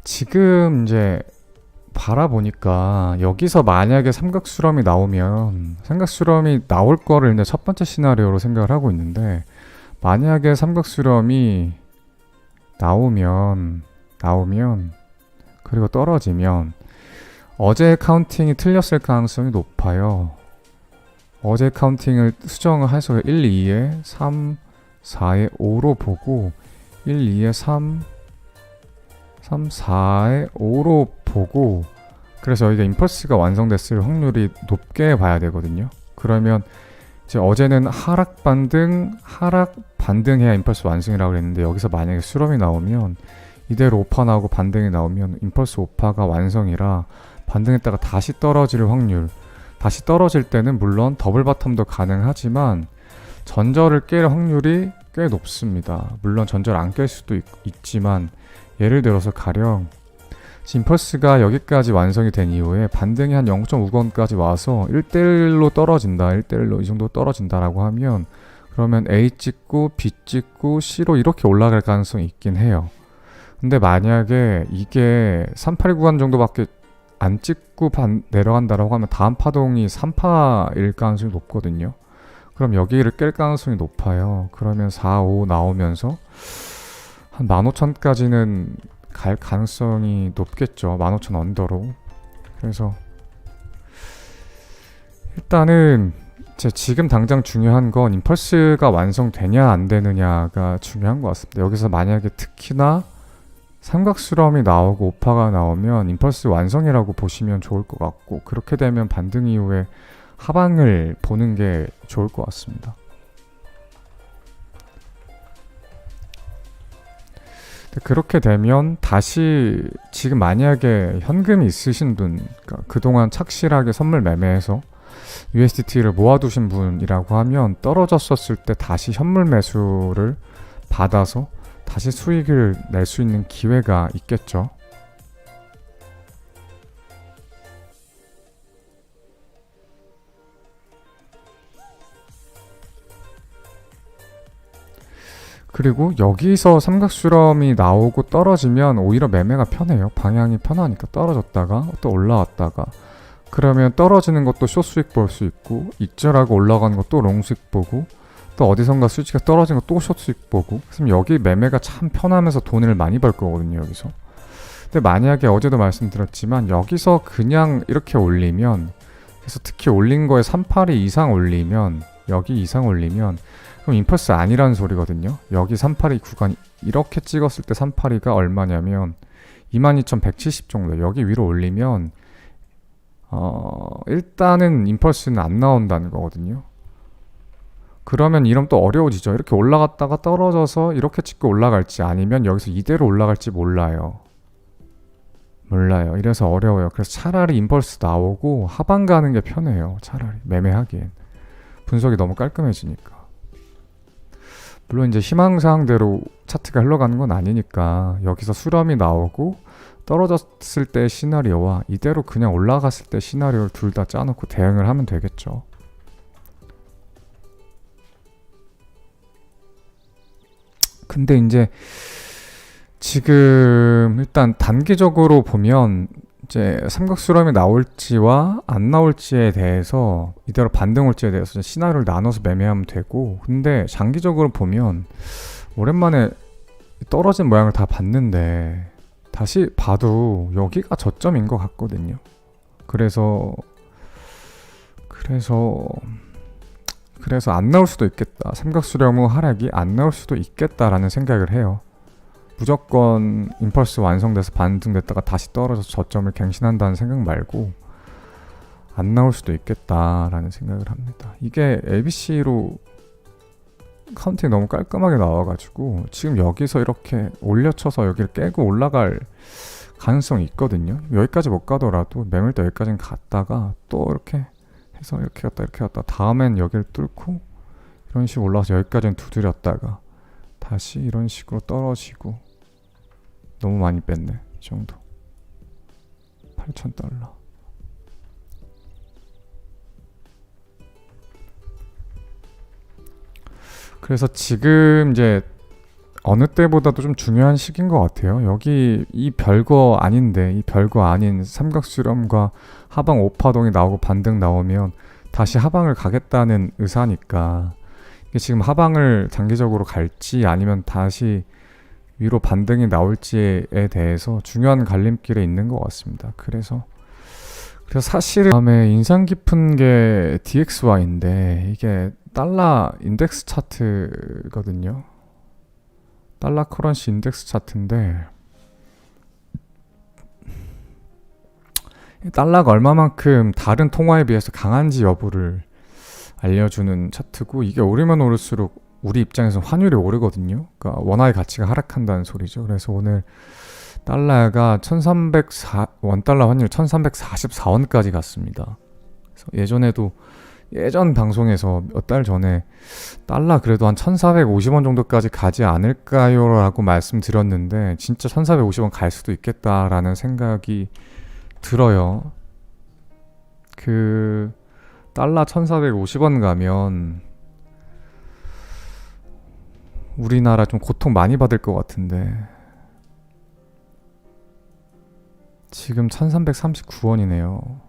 지금 이제 바라보니까 여기서 만약에 삼각수렴이 나오면 삼각수렴이 나올 거를 이제 첫 번째 시나리오로 생각을 하고 있는데, 만약에 삼각수렴이 나오면 그리고 떨어지면 어제 카운팅이 틀렸을 가능성이 높아요. 어제 카운팅을 수정을 해서 1, 2에 3, 4에 5로 보고 1, 2에 3, 4에 5로 보고, 그래서 이게 임펄스가 완성됐을 확률이 높게 봐야 되거든요. 그러면 이제 어제는 하락 반등해야 임펄스 완성이라고 그랬는데, 여기서 만약에 수렴이 나오면 이대로 오파 나오고 반등이 나오면 임펄스 오파가 완성이라 반등했다가 다시 떨어질 확률, 다시 떨어질 때는 물론 더블 바텀도 가능하지만 전저를 깰 확률이 꽤 높습니다. 물론 전저를 안 깰 수도 있지만, 예를 들어서 가령 임펄스가 여기까지 완성이 된 이후에 반등이 한 0.5원까지 와서 1대1로 떨어진다, 1대1로 이 정도 떨어진다라고 하면, 그러면 A 찍고 B 찍고 C로 이렇게 올라갈 가능성이 있긴 해요. 근데 만약에 이게 382 구간 정도밖에 안 찍고 내려간다라고 하면 다음 파동이 3파일 가능성이 높거든요. 그럼 여기를 깰 가능성이 높아요. 그러면 4, 5 나오면서 한 15,000까지는 갈 가능성이 높겠죠. 15,000 언더로. 그래서 일단은 지금 당장 중요한 건 임펄스가 완성되냐 안 되느냐가 중요한 것 같습니다. 여기서 만약에 특히나 삼각수렴이 나오고 오파가 나오면 임펄스 완성이라고 보시면 좋을 것 같고, 그렇게 되면 반등 이후에 하방을 보는 게 좋을 것 같습니다. 그렇게 되면 다시 지금 만약에 현금이 있으신 분, 그러니까 그동안 착실하게 선물 매매해서 USDT를 모아두신 분이라고 하면, 떨어졌었을 때 다시 현물 매수를 받아서 다시 수익을 낼 수 있는 기회가 있겠죠. 그리고 여기서 삼각수렴이 나오고 떨어지면 오히려 매매가 편해요. 방향이 편하니까. 떨어졌다가 또 올라왔다가, 그러면 떨어지는 것도 숏수익 볼 수 있고, 익절하고 올라가는 것도 롱수익 보고, 또 어디선가 수치가 떨어진 거 또 숏수익 보고, 그럼 여기 매매가 참 편하면서 돈을 많이 벌 거거든요, 여기서. 근데 만약에 어제도 말씀드렸지만 여기서 그냥 이렇게 올리면, 그래서 특히 올린 거에 382 이상 올리면, 여기 이상 올리면 그럼 임펄스 아니라는 소리거든요. 여기 382 구간 이렇게 찍었을 때 382가 얼마냐면 22,170 정도. 여기 위로 올리면 일단은 임펄스는 안 나온다는 거거든요. 그러면 이러면 또 어려워지죠. 이렇게 올라갔다가 떨어져서 이렇게 찍고 올라갈지, 아니면 여기서 이대로 올라갈지 몰라요. 이래서 어려워요. 그래서 차라리 임펄스 나오고 하방 가는 게 편해요. 차라리 매매하기엔 분석이 너무 깔끔해지니까. 물론 이제 희망사항대로 차트가 흘러가는 건 아니니까, 여기서 수렴이 나오고 떨어졌을 때 시나리오와 이대로 그냥 올라갔을 때 시나리오를 둘 다 짜놓고 대응을 하면 되겠죠. 근데 이제 지금 일단 단기적으로 보면 이제 삼각수렴이 나올지와 안 나올지에 대해서, 이대로 반등 올지에 대해서 시나리오를 나눠서 매매하면 되고, 근데 장기적으로 보면 오랜만에 떨어진 모양을 다 봤는데 다시 봐도 여기가 저점인 것 같거든요. 그래서 안 나올 수도 있겠다. 삼각수렴 후 하락이 안 나올 수도 있겠다라는 생각을 해요. 무조건 임펄스 완성돼서 반등됐다가 다시 떨어져서 저점을 갱신한다는 생각 말고 안 나올 수도 있겠다라는 생각을 합니다. 이게 ABC로 카운팅이 너무 깔끔하게 나와가지고 지금 여기서 이렇게 올려쳐서 여기를 깨고 올라갈 가능성이 있거든요. 여기까지 못 가더라도 매물대 여기까지는 갔다가 또 이렇게 해서 이렇게 갔다 다음엔 여기를 뚫고 이런 식으로 올라와서 여기까지는 두드렸다가 다시 이런 식으로 떨어지고. 너무 많이 뺐네. 이 정도. $8,000. 그래서 지금 이제 어느 때보다도 좀 중요한 시기인 것 같아요. 여기 이 별거 아닌데 이 별거 아닌 삼각수렴과 하방 오파동이 나오고 반등 나오면 다시 하방을 가겠다는 의사니까 이게 지금 하방을 장기적으로 갈지 아니면 다시 위로 반등이 나올지에 대해서 중요한 갈림길에 있는 것 같습니다. 그래서 사실은 다음에 인상 깊은 게 DXY인데 이게 달러 인덱스 차트거든요. 달러 커런시 인덱스 차트인데 달러가 얼마만큼 다른 통화에 비해서 강한지 여부를 알려주는 차트고 이게 오르면 오를수록 우리 입장에서 환율이 오르거든요. 그러니까 원화의 가치가 하락한다는 소리죠. 그래서 오늘 달러가 원달러 환율 1344원까지 갔습니다. 그래서 예전 방송에서 몇 달 전에 달러 그래도 한 1450원 정도까지 가지 않을까요? 라고 말씀드렸는데 진짜 1450원 갈 수도 있겠다라는 생각이 들어요. 그 달러 1450원 가면 우리나라 좀 고통 많이 받을 것 같은데 지금 1339원이네요.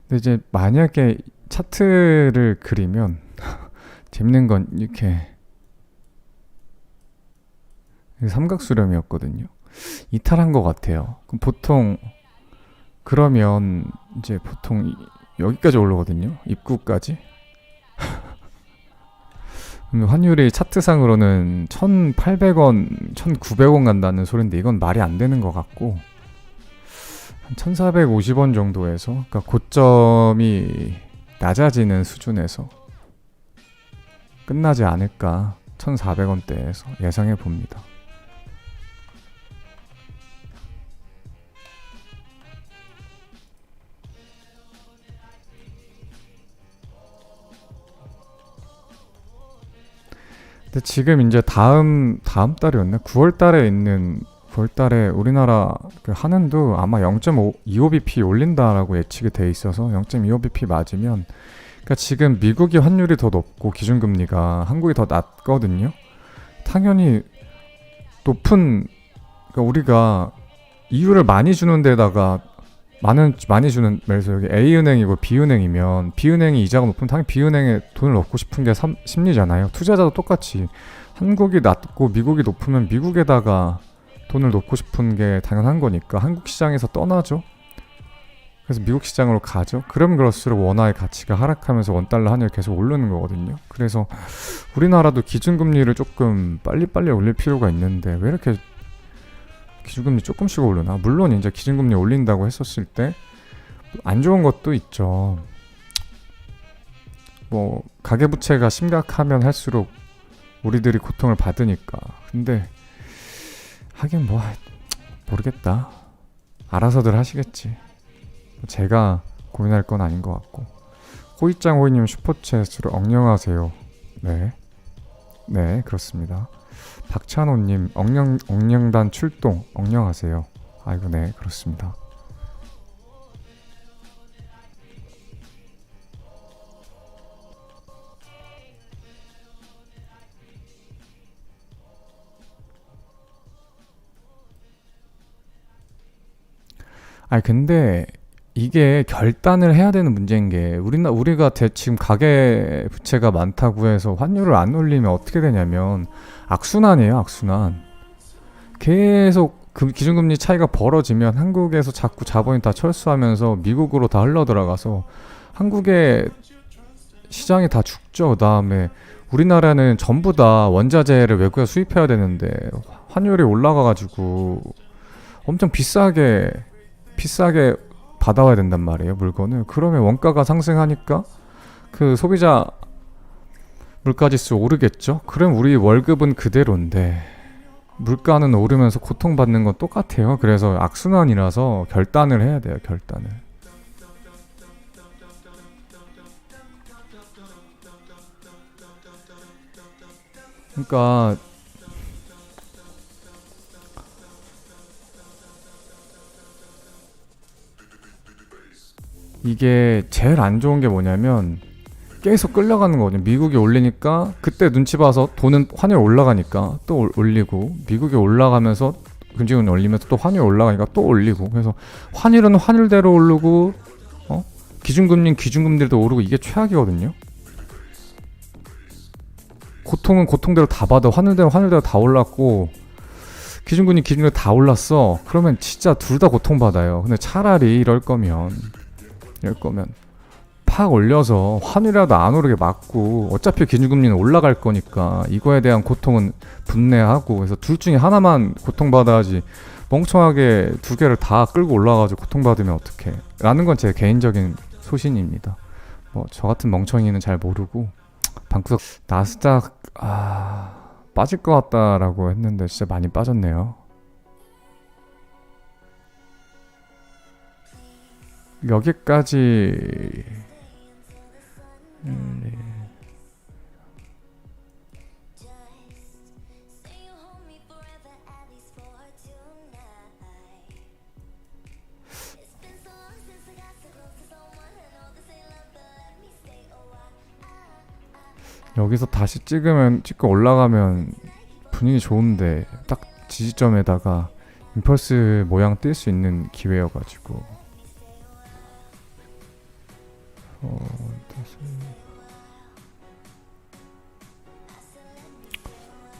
근데 이제 만약에 차트를 그리면 재밌는 건 이렇게 삼각수렴이었거든요. 이탈한 것 같아요. 그럼 그러면 이제 보통 여기까지 올라오거든요. 입구까지. 환율이 차트상으로는 1,800원, 1,900원 간다는 소린데 이건 말이 안 되는 것 같고 한 1,450원 정도에서 그러니까 고점이 낮아지는 수준에서 끝나지 않을까 1,400원대에서 예상해 봅니다. 근데 지금 이제 다음 달이었나? 9월 달에 우리나라 그 한은도 아마 0.25bp 올린다라고 예측이 돼 있어서 0.25bp 맞으면 그러니까 지금 미국이 환율이 더 높고 기준금리가 한국이 더 낮거든요. 당연히 그러니까 우리가 이율을 많이 주는 데다가 많이 주는, 예를 들어서 여기 A은행이고 B은행이면 B은행이 이자가 높으면 당연히 B은행에 돈을 넣고 싶은 게 심리잖아요. 투자자도 똑같이 한국이 낮고 미국이 높으면 미국에다가 돈을 넣고 싶은 게 당연한 거니까 한국 시장에서 떠나죠. 그래서 미국 시장으로 가죠. 그럼 그럴수록 원화의 가치가 하락하면서 원달러 환율이 계속 오르는 거거든요. 그래서 우리나라도 기준금리를 조금 빨리빨리 올릴 필요가 있는데 왜 이렇게 기준금리 조금씩 오르나? 물론 이제 기준금리 올린다고 했었을 때 안 좋은 것도 있죠. 뭐 가계부채가 심각하면 할수록 우리들이 고통을 받으니까. 근데 하긴 뭐 모르겠다. 알아서들 하시겠지. 제가 고민할 건 아닌 것 같고. 호이짱 호이님 슈퍼챗으로 엉령하세요. 네 그렇습니다. 박찬호님 엉령단 출동 엉령하세요. 아이고 네 그렇습니다. 근데 이게 결단을 해야 되는 문제인 게 우리가 지금 가계 부채가 많다고 해서 환율을 안 올리면 어떻게 되냐면 악순환이에요. 악순환. 계속 기준금리 차이가 벌어지면 한국에서 자꾸 자본이 다 철수하면서 미국으로 다 흘러들어가서 한국의 시장이 다 죽죠. 그다음에 우리나라는 전부 다 원자재를 외국에서 수입해야 되는데 환율이 올라가가지고 엄청 비싸게 받아와야 된단 말이에요. 물건을. 그러면 원가가 상승하니까 그 소비자 물가지수 오르겠죠. 그럼 우리 월급은 그대로인데 물가는 오르면서 고통받는 건 똑같아요. 그래서 악순환이라서 결단을 해야 돼요. 결단을. 그러니까 이게 제일 안 좋은 게 뭐냐면 계속 끌려가는 거거든요. 미국이 올리니까 그때 눈치 봐서 돈은 환율 올라가니까 또 올리고, 미국이 올라가면서 금리는 올리면서 또 환율 올라가니까 또 올리고, 그래서 환율은 환율대로 오르고 기준금리는 기준금리도 오르고, 이게 최악이거든요. 고통은 고통대로 다 받아. 환율대로 다 올랐고 기준금리 기준대로 다 올랐어. 그러면 진짜 둘 다 고통받아요. 근데 차라리 이럴 거면 팍 올려서 환율이라도 안 오르게 막고, 어차피 기준금리는 올라갈 거니까 이거에 대한 고통은 분내하고, 그래서 둘 중에 하나만 고통받아야지 멍청하게 두 개를 다 끌고 올라가지고 고통받으면 어떡해 라는 건 제 개인적인 소신입니다. 뭐 저 같은 멍청이는 잘 모르고, 방구석 나스닥 빠질 것 같다라고 했는데 진짜 많이 빠졌네요. 여기까지. 여기서 다시 찍고 올라가면 분위기 좋은데, 딱 지지점에다가 임펄스 모양 뜰 수 있는 기회여가지고.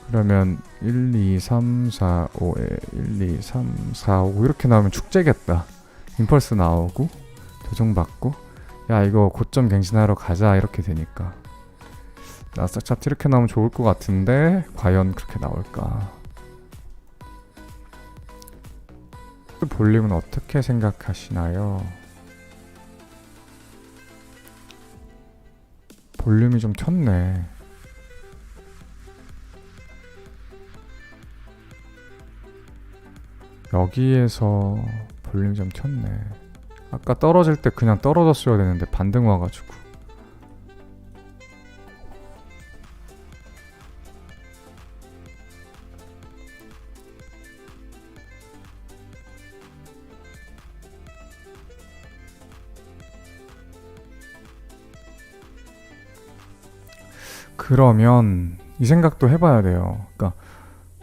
그러면 1, 2, 3, 4, 5에 1, 2, 3, 4, 5 이렇게 나오면 축제겠다. 임펄스 나오고 조정받고, 야 이거 고점 갱신하러 가자 이렇게 되니까 나스닥 차트 이렇게 나오면 좋을 것 같은데 과연 그렇게 나올까? 볼륨은 어떻게 생각하시나요? 볼륨이 좀 켰네. 여기에서 볼륨이 좀 켰네. 아까 떨어질 때 그냥 떨어졌어야 되는데 반등 와가지고. 그러면 이 생각도 해봐야 돼요. 그러니까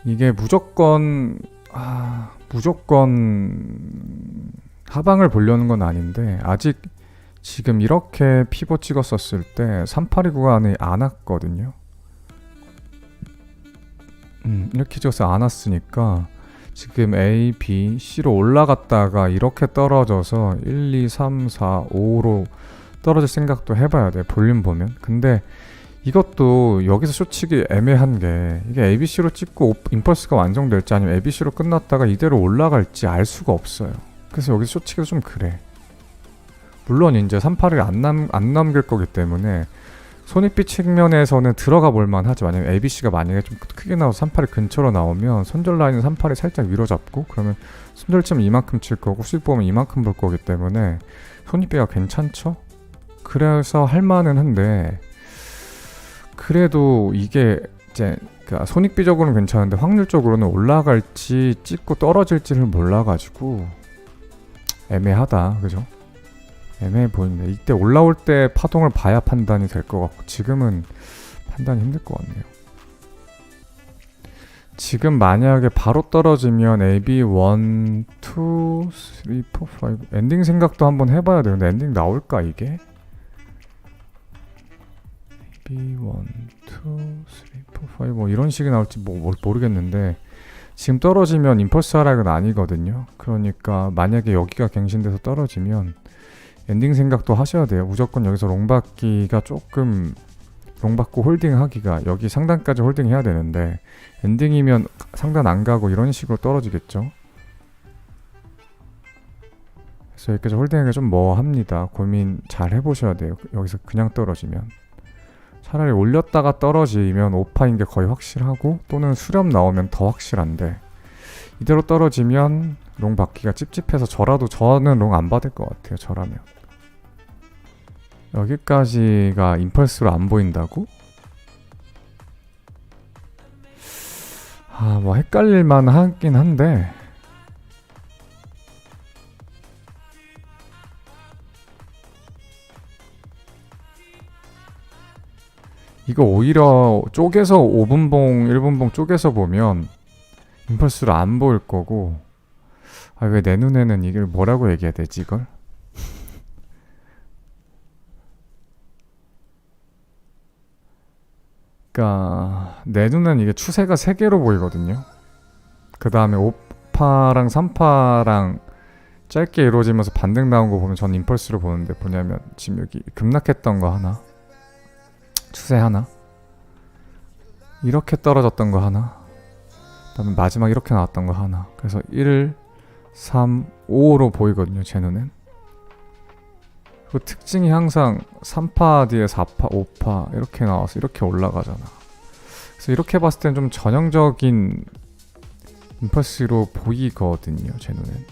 이게 무조건 하방을 보려는 건 아닌데, 아직 지금 이렇게 피벗 찍었었을 때 382 구간이 안 왔거든요. 이렇게 찍어서 안 왔으니까 지금 A, B, C로 올라갔다가 이렇게 떨어져서 1, 2, 3, 4, 5로 떨어질 생각도 해봐야 돼, 볼륨 보면. 근데 이것도 여기서 쇼치기 애매한 게, 이게 ABC로 찍고 임펄스가 완성될지 아니면 ABC로 끝났다가 이대로 올라갈지 알 수가 없어요. 그래서 여기서 쇼치기가 좀 그래. 물론 이제 381을 안 남길 거기 때문에 손익비 측면에서는 들어가 볼만 하죠. 만약에 ABC가 만약에 좀 크게 나와서 381 근처로 나오면 손절 라인은 381 살짝 위로 잡고, 그러면 손절점 이만큼 칠 거고 수익 보면 이만큼 볼 거기 때문에 손익비가 괜찮죠? 그래서 할만은 한데, 그래도 이게 이제 그러니까 손익비적으로는 괜찮은데 확률적으로는 올라갈지 찍고 떨어질지를 몰라가지고 애매하다, 그죠? 애매해 보입니다. 이때 올라올 때 파동을 봐야 판단이 될 것 같고, 지금은 판단이 힘들 것 같네요. 지금 만약에 바로 떨어지면 AB 1, 2, 3, 4, 5 엔딩 생각도 한번 해봐야 돼요. 근데 엔딩 나올까 이게? AB 1, 2, 3, 4, 5 뭐 이런 식이 나올지 모르겠는데, 지금 떨어지면 임펄스 하락은 아니거든요. 그러니까 만약에 여기가 갱신돼서 떨어지면 엔딩 생각도 하셔야 돼요. 무조건 여기서 롱받기가 조금, 롱받고 홀딩하기가, 여기 상단까지 홀딩해야 되는데 엔딩이면 상단 안 가고 이런 식으로 떨어지겠죠. 그래서 여기까지 홀딩하기가 좀 뭐합니다. 고민 잘 해보셔야 돼요. 여기서 그냥 떨어지면. 차라리 올렸다가 떨어지면 오파인 게 거의 확실하고, 또는 수렴 나오면 더 확실한데, 이대로 떨어지면 롱 받기가 찝찝해서 저는 롱 안 받을 것 같아요. 저라면. 여기까지가 임펄스로 안 보인다고? 뭐 헷갈릴만 하긴 한데, 이거 오히려 쪼개서 5분봉, 1분봉 쪼개서 보면 임펄스로 안 보일 거고, 아, 왜 내 눈에는 이걸 뭐라고 얘기해야 되지, 이걸? 그니까, 내 눈엔 이게 추세가 3개로 보이거든요. 그 다음에 5파랑 3파랑 짧게 이루어지면서 반등 나온 거 보면 전 임펄스로 보는데, 뭐냐면 지금 여기 급락했던 거 하나, 추세 하나, 이렇게 떨어졌던 거 하나, 그다음에 마지막 이렇게 나왔던 거 하나. 그래서 1, 3, 5로 보이거든요, 제 눈엔. 그 특징이 항상 3파 뒤에 4파, 5파 이렇게 나와서 이렇게 올라가잖아. 그래서 이렇게 봤을 땐 좀 전형적인 임펄스로 보이거든요, 제 눈엔.